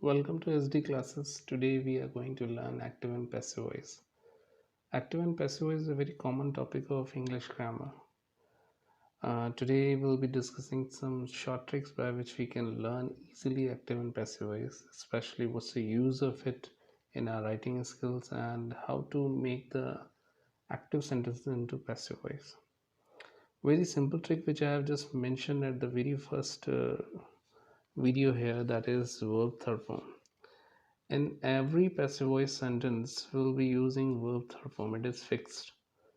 Welcome to SD classes. Today we are going to learn active and passive voice. Active and passive voice is a very common topic of English grammar. Today we'll be discussing some short tricks by which we can learn easily active and passive voice, especially what's the use of it in our writing skills and how to make the active sentences into passive voice. Very simple trick which I have just mentioned at the very first video here, that is verb third form. In every passive voice sentence we'll be using verb third form. It is fixed,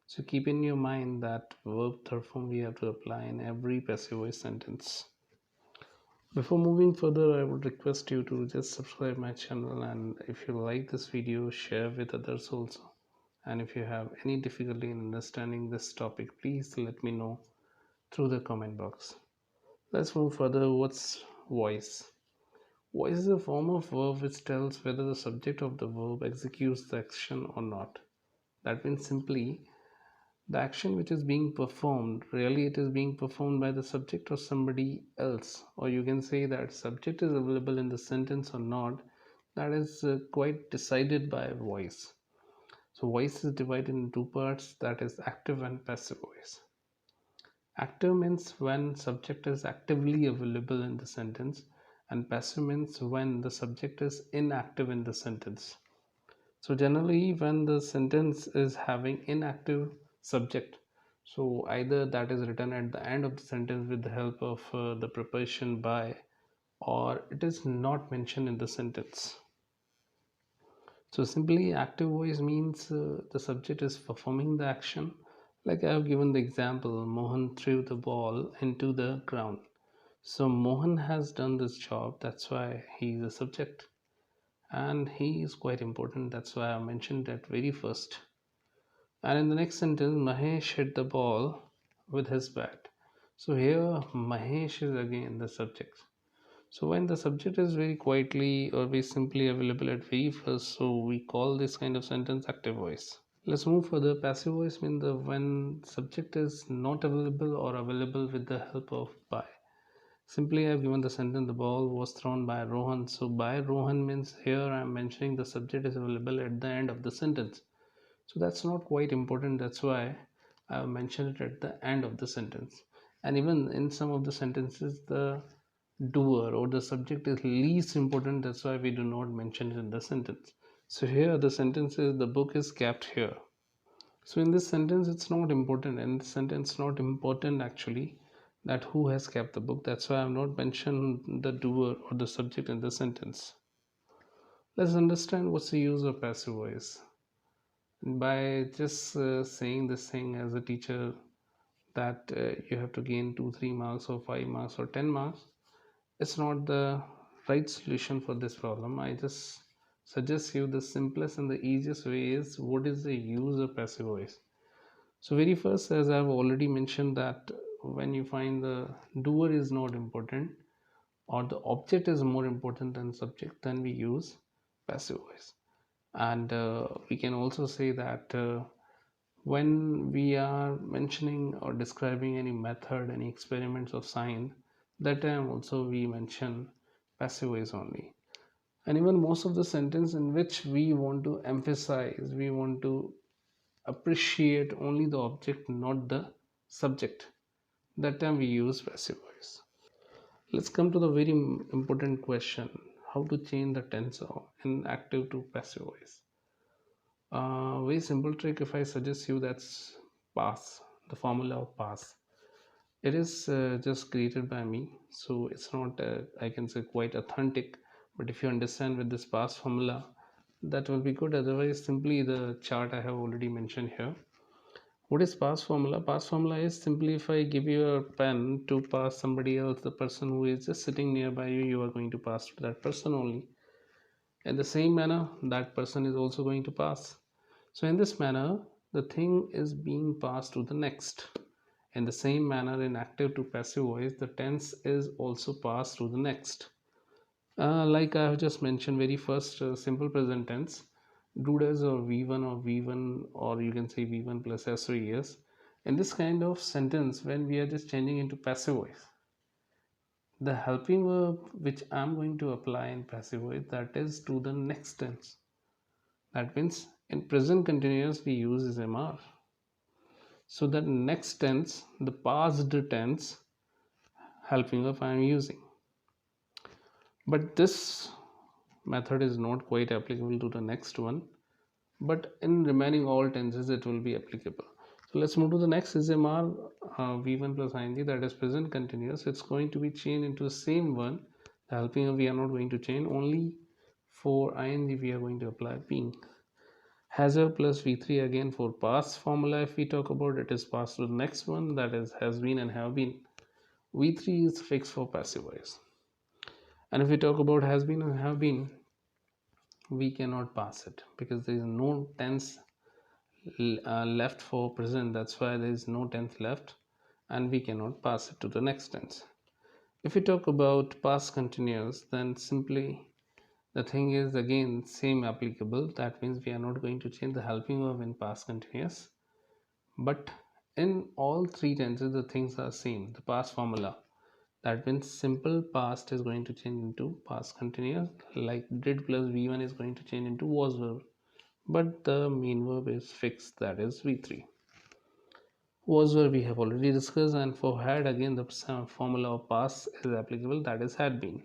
so keep in your mind that verb third form we have to apply in every passive voice sentence. Before moving further, I would request you to just subscribe my channel, and if you like this video, share with others also. And if you have any difficulty in understanding this topic, please let me know through the comment box. Let's move further. What's voice? Voice is a form of verb which tells whether the subject of the verb executes the action or not. That means simply the action which is being performed, really it is being performed by the subject or somebody else. Or you can say that subject is available in the sentence or not. That is quite decided by voice. So voice is divided in two parts, that is active and passive voice. Active means when subject is actively available in the sentence, and passive means when the subject is inactive in the sentence. So generally when the sentence is having inactive subject, so either that is written at the end of the sentence with the help of the preposition by, or it is not mentioned in the sentence. So simply active voice means the subject is performing the action. Like I have given the example, Mohan threw the ball into the ground. So Mohan has done this job, that's why he is a subject. And he is quite important, that's why I mentioned that very first. And in the next sentence, Mahesh hit the ball with his bat. So here Mahesh is again the subject. So when the subject is very quietly or very simply available at very first, so we call this kind of sentence active voice. Let's move further. Passive voice means the when subject is not available or available with the help of by. Simply I have given the sentence, the ball was thrown by Rohan. So by Rohan means here I am mentioning the subject is available at the end of the sentence. So that's not quite important, that's why I have mentioned it at the end of the sentence. And even in some of the sentences the doer or the subject is least important, that's why we do not mention it in the sentence. So here the sentence is the book is kept here. So in this sentence it's not important, and this sentence not important actually, that who has kept the book, that's why I have not mentioned the doer or the subject in the sentence. Let's understand what's the use of passive voice. By just saying this thing as a teacher, that you have to gain 2 3 marks or 5 marks or 10 marks, it's not the right solution for this problem. I just suggest you the simplest and the easiest way is what is the use of passive voice. So very first, as I've already mentioned, that when you find the doer is not important or the object is more important than subject, then we use passive voice. And we can also say that when we are mentioning or describing any method, any experiments of science, that time also we mention passive voice only. And even most of the sentence in which we want to emphasize, we want to appreciate only the object, not the subject, that time we use passive voice. Let's come to the very important question, how to change the tense in active to passive voice. Very simple trick, if I suggest you, that's pass, the formula of pass. It is just created by me, so it's not I can say quite authentic, but if you understand with this pass formula, that will be good. Otherwise, simply the chart I have already mentioned here. What is pass formula? Pass formula is simply if I give you a pen to pass somebody else, the person who is just sitting nearby you, you are going to pass to that person only. In the same manner, that person is also going to pass. So in this manner, the thing is being passed to the next. In the same manner, in active to passive voice, the tense is also passed to the next. Like I have just mentioned, very first simple present tense, do does or V1 or V1, or you can say V1 plus S or ES. In this kind of sentence, when we are just changing into passive voice, the helping verb which I'm going to apply in passive voice, that is to the next tense. That means in present continuous we use is MR. So the next tense, the past tense helping verb I am using. But this method is not quite applicable to the next one, but in remaining all tenses it will be applicable. So let's move to the next. Is MR V1 plus ing, that is present continuous. It's going to be changed into the same one. The helping verb we are not going to change, only for ing we are going to apply being. Has verb plus V3 again for past formula. If we talk about it, is passed to the next one, that is has been and have been. V3 is fixed for passive voice. And if we talk about has been and have been, we cannot pass it because there is no tense left for present. That's why there is no tense left and we cannot pass it to the next tense. If we talk about past continuous, then simply the thing is again same applicable. That means we are not going to change the helping verb in past continuous, but in all three tenses the things are same. The past formula, that means simple past is going to change into past continuous, like did plus v1 is going to change into was verb, but the main verb is fixed, that is v3. Was verb we have already discussed, and for had again the formula of past is applicable, that is had been.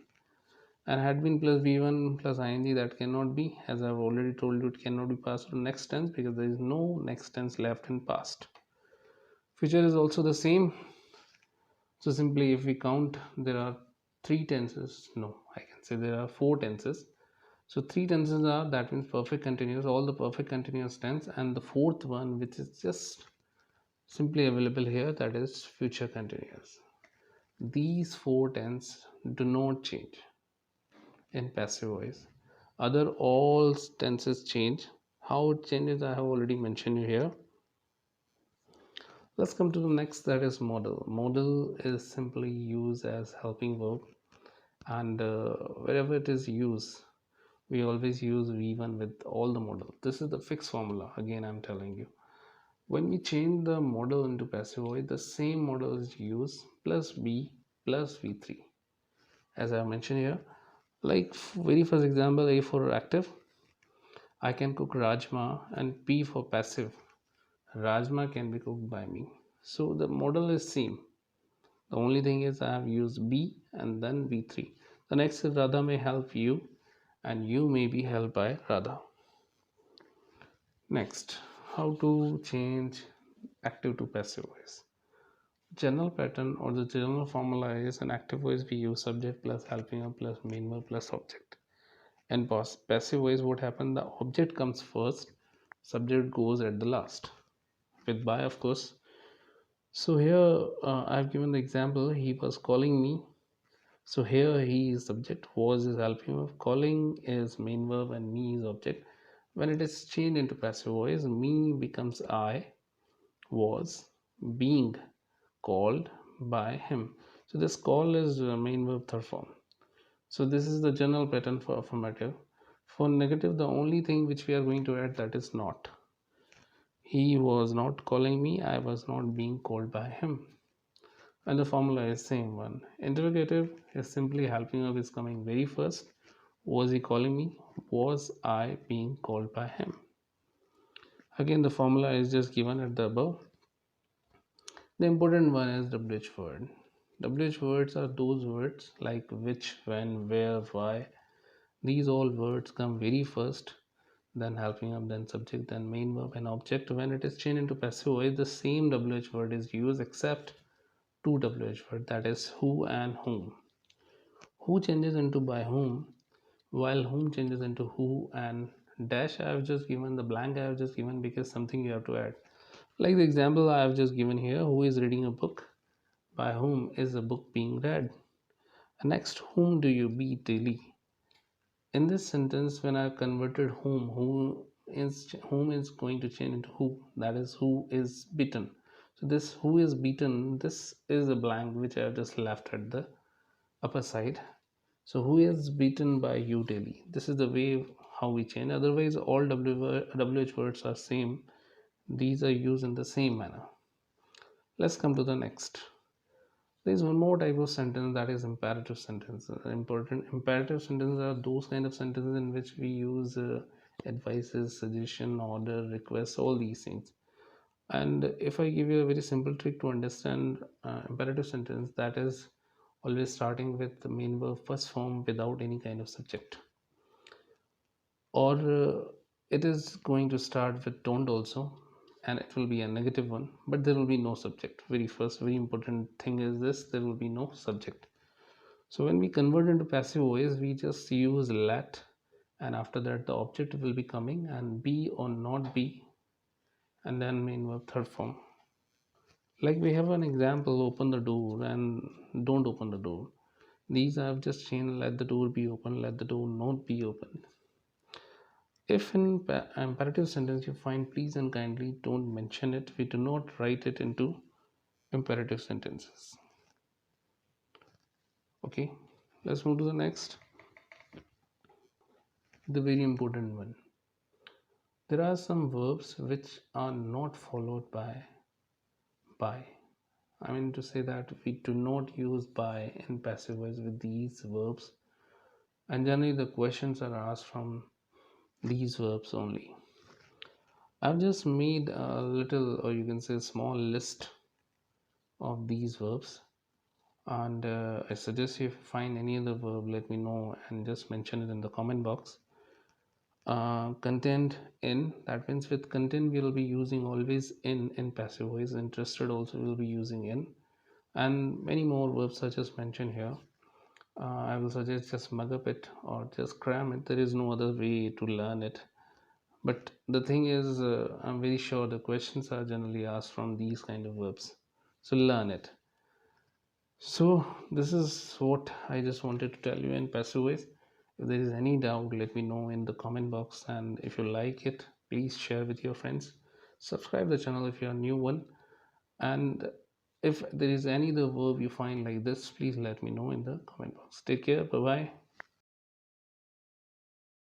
And had been plus v1 plus ing, that cannot be, as I've already told you, it cannot be passed to next tense because there is no next tense left in past. Future is also the same. So simply if we count, there are three tenses. No, I can say there are four tenses. So three tenses are, that means perfect continuous, all the perfect continuous tense, and the fourth one which is just simply available here, that is future continuous. These four tenses do not change in passive voice. Other all tenses change. How it changes I have already mentioned you here. Let's come to the next, that is modal. Modal is simply used as helping verb, and wherever it is used we always use v1 with all the modal. This is the fixed formula. Again I'm telling you, when we change the modal into passive voice, the same modal is used plus b plus v3, as I mentioned here. Like very first example, A for active, I can cook rajma, and P for passive, rajma can be cooked by me. So the model is same. The only thing is I have used B and then V3. The next is Radha may help you, and you may be helped by Radha. Next, how to change active to passive voice. General pattern or the general formula is, an active voice we use subject plus helping verb plus main verb plus object. And passive voice, what happens, the object comes first, subject goes at the last, with by of course. So here I've given the example, he was calling me. So here he is subject, was is helping verb, calling is main verb, and me is object. When it is changed into passive voice, me becomes I was being called by him. So this call is main verb third form. So this is the general pattern for affirmative. For negative, the only thing which we are going to add, that is not. He was not calling me, I was not being called by him. And the formula is same one. Interrogative is simply helping verb is coming very first. Was he calling me? Was I being called by him? Again the formula is just given at the above. The important one is WH word. WH words are those words like which, when, where, why. These all words come very first, then helping verb, then subject, then main verb and object. When it is changed into passive voice, the same WH word is used except two WH word, that is who and whom. Who changes into by whom, while whom changes into who, and dash I have just given, the blank I have just given because something you have to add. Like the example I have just given here, who is reading a book, by whom is the book being read. And next, whom do you beat daily? In this sentence, when I have converted whom is going to change into who, that is who is beaten. So this who is beaten, this is a blank which I have just left at the upper side. So who is beaten by you daily? This is the way how we change. Otherwise all WH words are same. These are used in the same manner. Let's come to the next. There is one more type of sentence, that is imperative sentences. Important imperative sentences are those kind of sentences in which we use advices, suggestion, order, requests, all these things. And if I give you a very simple trick to understand imperative sentence, that is always starting with the main verb first form without any kind of subject, or it is going to start with don't also, and it will be a negative one, but there will be no subject. Very first very important thing is this: there will be no subject. So when we convert into passive voice, we just use let, and after that the object will be coming and be or not be, and then main verb third form. Like we have an example: open the door and don't open the door. These I have just changed: let the door be open, let the door not be open. If in imperative sentence you find please and kindly, don't mention it. We do not write it into imperative sentences. Okay, let's move to the next, the very important one. There are some verbs which are not followed by. I mean to say that we do not use by in passive voice with these verbs, and generally the questions are asked from these verbs only. I've just made a little, or you can say small list of these verbs, and I suggest you, if you find any other verb, let me know and just mention it in the comment box. Content in, that means with content we'll be using always in passive voice. Interested also will be using in, and many more verbs such as mentioned here. I will suggest just mug up it or just cram it. There is no other way to learn it. But the thing is, I'm very sure the questions are generally asked from these kind of verbs. So learn it. So this is what I just wanted to tell you in passive voice. If there is any doubt, let me know in the comment box. And if you like it, please share with your friends. Subscribe the channel if you are new one. And if there is any other verb you find like this, please let me know in the comment box. Take care. Bye bye.